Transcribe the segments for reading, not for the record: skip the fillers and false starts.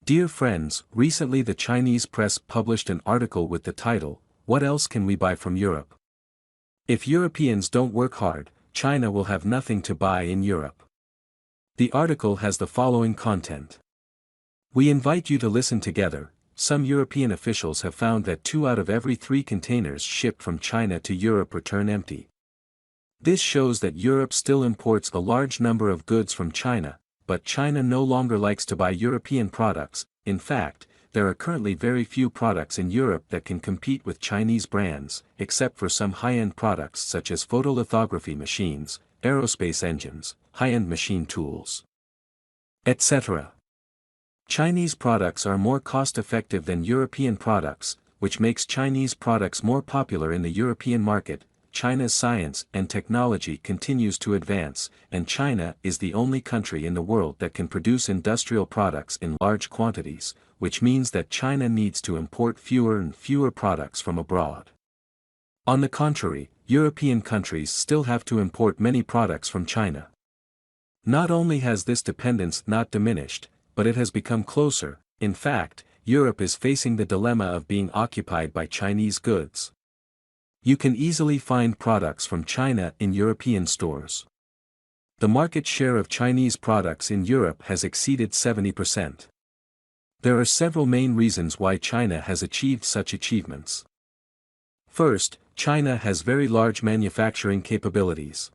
Dear friends, recently the Chinese press published an article with the title, "What else can we buy from Europe? If Europeans don't work hard, China will have nothing to buy in Europe." The article has the following content. We invite you to listen together. Some European officials have found that 2 out of every 3 containers shipped from China to Europe return empty. This shows that Europe still imports a large number of goods from China, but China no longer likes to buy European products. In fact, there are currently very few products in Europe that can compete with Chinese brands, except for some high-end products such as photolithography machines, aerospace engines, high-end machine tools, etc. Chinese products are more cost-effective than European products, which makes Chinese products more popular in the European market. China's science and technology continues to advance, and China is the only country in the world that can produce industrial products in large quantities, which means that China needs to import fewer and fewer products from abroad. On the contrary, European countries still have to import many products from China. Not only has this dependence not diminished, but it has become closer. In fact, Europe is facing the dilemma of being occupied by Chinese goods. You can easily find products from China in European stores. The market share of Chinese products in Europe has exceeded 70%. There are several main reasons why China has achieved such achievements. First, China has very large manufacturing capabilities.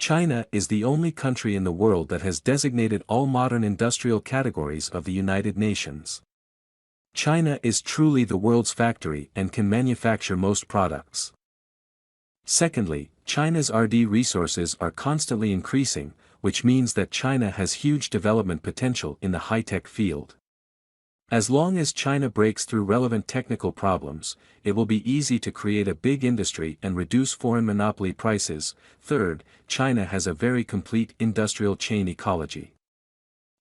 China is the only country in the world that has designated all modern industrial categories of the United Nations. China is truly the world's factory and can manufacture most products. Secondly, China's R&D resources are constantly increasing, which means that China has huge development potential in the high-tech field. As long as China breaks through relevant technical problems, it will be easy to create a big industry and reduce foreign monopoly prices. Third, China has a very complete industrial chain ecology.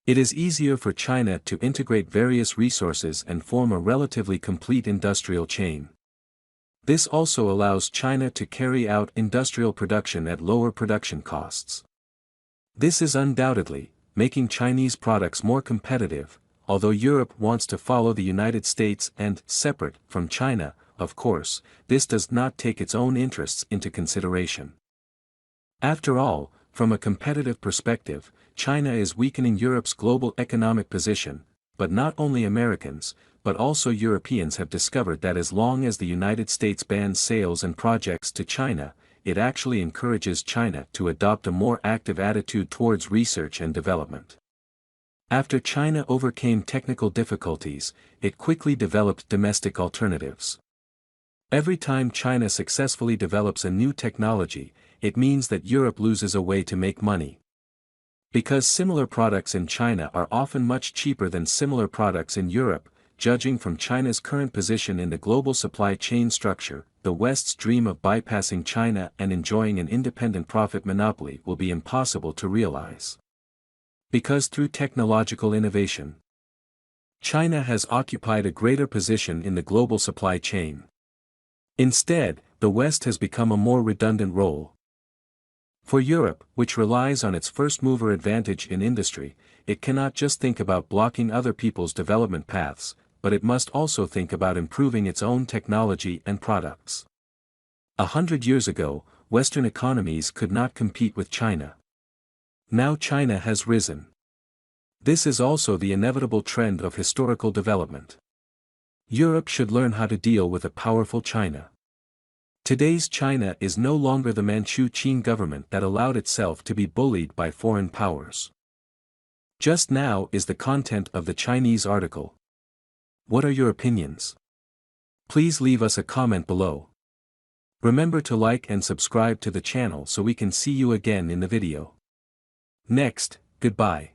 It is easier for China to integrate various resources and form a relatively complete industrial chain. This also allows China to carry out industrial production at lower production costs. This is undoubtedly making Chinese products more competitive, although Europe wants to follow the United States and, separate from China, of course, this does not take its own interests into consideration. After all, from a competitive perspective, China is weakening Europe's global economic position, but not only Americans, but also Europeans have discovered that as long as the United States bans sales and projects to China, it actually encourages China to adopt a more active attitude towards research and development. After China overcame technical difficulties, it quickly developed domestic alternatives. Every time China successfully develops a new technology, it means that Europe loses a way to make money. Because similar products in China are often much cheaper than similar products in Europe, judging from China's current position in the global supply chain structure, the West's dream of bypassing China and enjoying an independent profit monopoly will be impossible to realize. Because through technological innovation, China has occupied a greater position in the global supply chain. Instead, the West has become a more redundant role. For Europe, which relies on its first-mover advantage in industry, it cannot just think about blocking other people's development paths, but it must also think about improving its own technology and products. 100 years ago, Western economies could not compete with China. Now China has risen. This is also the inevitable trend of historical development. Europe should learn how to deal with a powerful China. Today's China is no longer the Manchu Qing government that allowed itself to be bullied by foreign powers. Just now is the content of the Chinese article. What are your opinions? Please leave us a comment below. Remember to like and subscribe to the channel so we can see you again in the video. Next, goodbye.